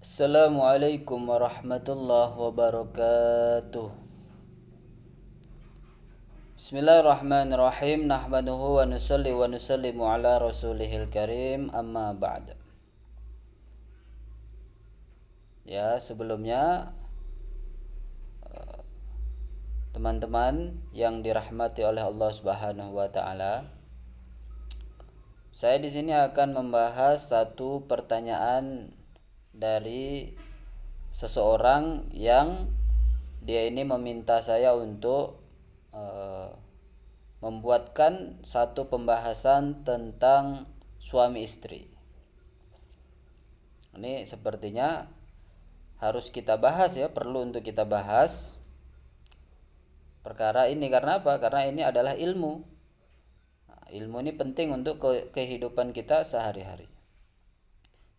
Assalamualaikum warahmatullahi wabarakatuh. Bismillahirrahmanirrahim. Nahmaduhu wa nusalli wa nusallimu ala rasulihil karim. Amma ba'd. Ya, sebelumnya teman-teman yang dirahmati oleh Allah Subhanahu wa taala, saya di sini akan membahas satu pertanyaan dari seseorang yang dia ini meminta saya untuk membuatkan satu pembahasan tentang suami istri. Ini sepertinya harus kita bahas ya, perlu untuk kita bahas perkara ini. Karena apa? Karena ini adalah ilmu. Nah, ilmu ini penting untuk kehidupan kita sehari-hari.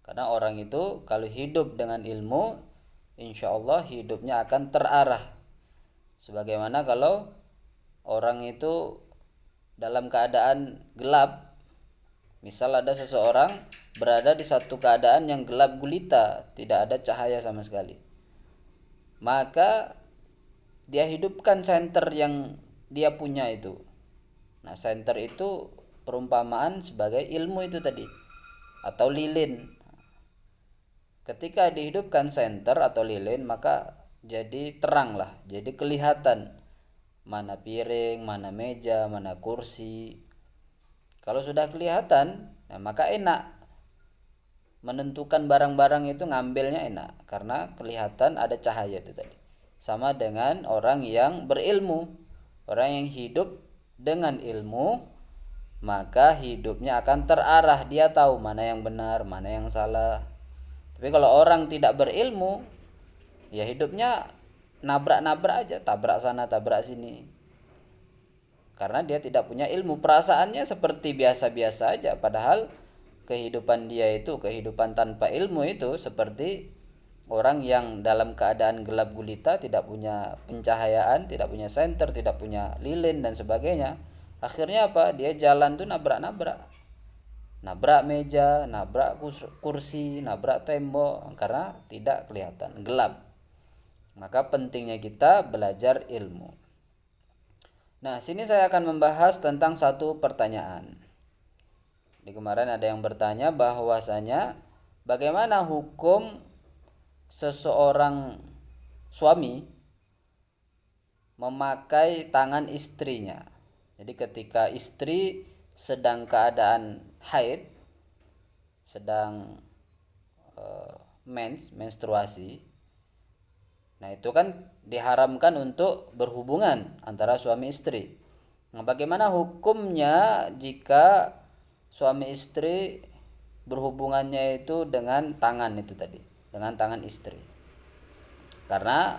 Karena orang itu kalau hidup dengan ilmu, insya Allah hidupnya akan terarah. Sebagaimana kalau orang itu dalam keadaan gelap, misal ada seseorang berada di satu keadaan yang gelap gulita, tidak ada cahaya sama sekali, maka dia hidupkan senter yang dia punya itu. Nah, senter itu perumpamaan sebagai ilmu itu tadi, atau lilin. Ketika dihidupkan senter atau lilin, maka jadi terang lah, jadi kelihatan mana piring, mana meja, mana kursi. Kalau sudah kelihatan, nah maka enak menentukan barang-barang itu, ngambilnya enak karena kelihatan ada cahaya itu tadi. Sama dengan orang yang berilmu, orang yang hidup dengan ilmu, maka hidupnya akan terarah, dia tahu mana yang benar, mana yang salah. Tapi kalau orang tidak berilmu, ya hidupnya nabrak-nabrak aja, tabrak sana, tabrak sini. Karena dia tidak punya ilmu, perasaannya seperti biasa-biasa aja, padahal kehidupan dia itu, kehidupan tanpa ilmu itu seperti orang yang dalam keadaan gelap gulita, tidak punya pencahayaan, tidak punya senter, tidak punya lilin dan sebagainya. Akhirnya apa? Dia jalan tuh nabrak-nabrak. Nabrak meja, nabrak kursi, nabrak tembok karena tidak kelihatan, gelap. Maka pentingnya kita belajar ilmu. Nah, sini saya akan membahas tentang satu pertanyaan. Di kemarin ada yang bertanya bahwasanya bagaimana hukum seseorang suami memakai tangan istrinya. Jadi ketika istri sedang keadaan haid, sedang menstruasi, nah itu kan diharamkan untuk berhubungan antara suami istri. Nah, bagaimana hukumnya jika suami istri berhubungannya itu dengan tangan itu tadi, dengan tangan istri? Karena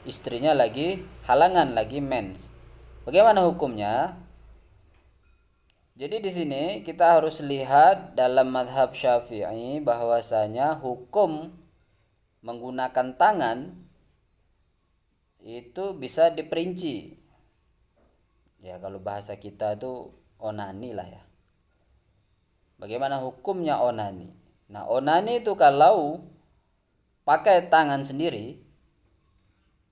istrinya lagi halangan, lagi mens. Bagaimana hukumnya? Jadi di sini kita harus lihat dalam mazhab Syafi'i bahwasanya hukum menggunakan tangan itu bisa diperinci. Ya kalau bahasa kita itu onani lah ya. Bagaimana hukumnya onani? Nah, onani itu kalau pakai tangan sendiri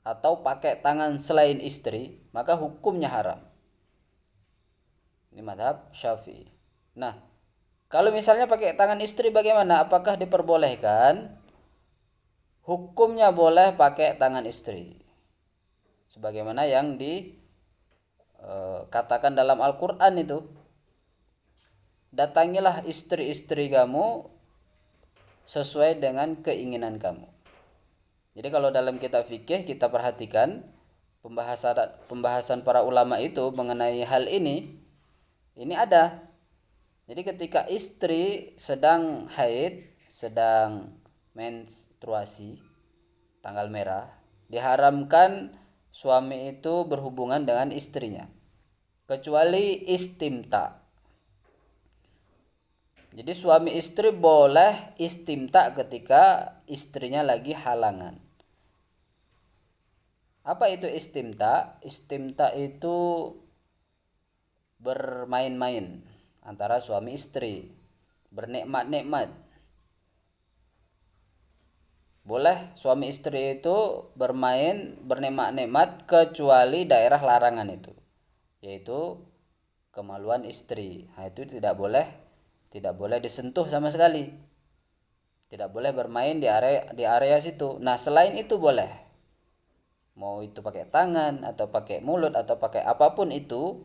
atau pakai tangan selain istri, maka hukumnya haram. Ini mazhab Syafi'i. Nah, kalau misalnya pakai tangan istri bagaimana? Apakah diperbolehkan? Hukumnya boleh pakai tangan istri. Sebagaimana yang dikatakan dalam Al-Qur'an itu. Datangilah istri-istri kamu sesuai dengan keinginan kamu. Jadi kalau dalam kitab fikih kita perhatikan pembahasan para ulama itu mengenai hal ini ada. Jadi ketika istri sedang haid, sedang menstruasi, tanggal merah, diharamkan suami itu berhubungan dengan istrinya kecuali istimta. Jadi suami istri boleh istimta ketika istrinya lagi halangan. Apa itu istimta? Istimta itu bermain-main antara suami istri, bernikmat-nikmat. boleh suami istri itu bermain bernikmat-nikmat kecuali daerah larangan itu, yaitu kemaluan istri. Nah, itu tidak boleh disentuh sama sekali. Tidak boleh bermain di area situ. Nah, selain itu boleh. Mau itu pakai tangan atau pakai mulut atau pakai apapun itu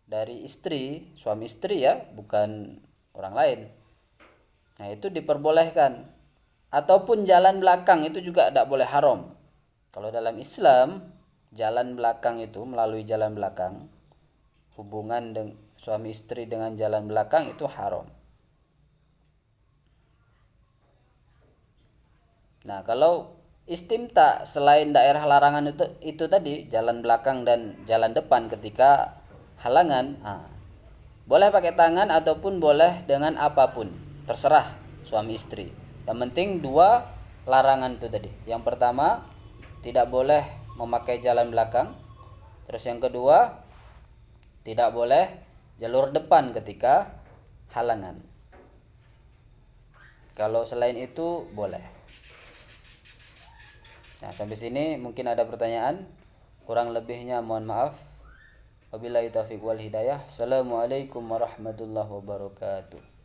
dari istri, suami istri ya, bukan orang lain. Nah, itu diperbolehkan. Ataupun jalan belakang itu juga tidak boleh, haram. Kalau dalam Islam, jalan belakang itu, melalui jalan belakang, hubungan suami istri dengan jalan belakang itu haram. Nah, kalau istimta selain daerah larangan itu tadi, jalan belakang dan jalan depan ketika halangan, boleh pakai tangan ataupun boleh dengan apapun, terserah suami istri. Yang penting dua larangan itu tadi. Yang pertama, tidak boleh memakai jalan belakang. Terus yang kedua, tidak boleh jalur depan ketika halangan. Kalau selain itu boleh. Nah, sampai sini mungkin ada pertanyaan. Kurang lebihnya mohon maaf. Wabillahi taufiq wal hidayah. Assalamualaikum warahmatullahi wabarakatuh.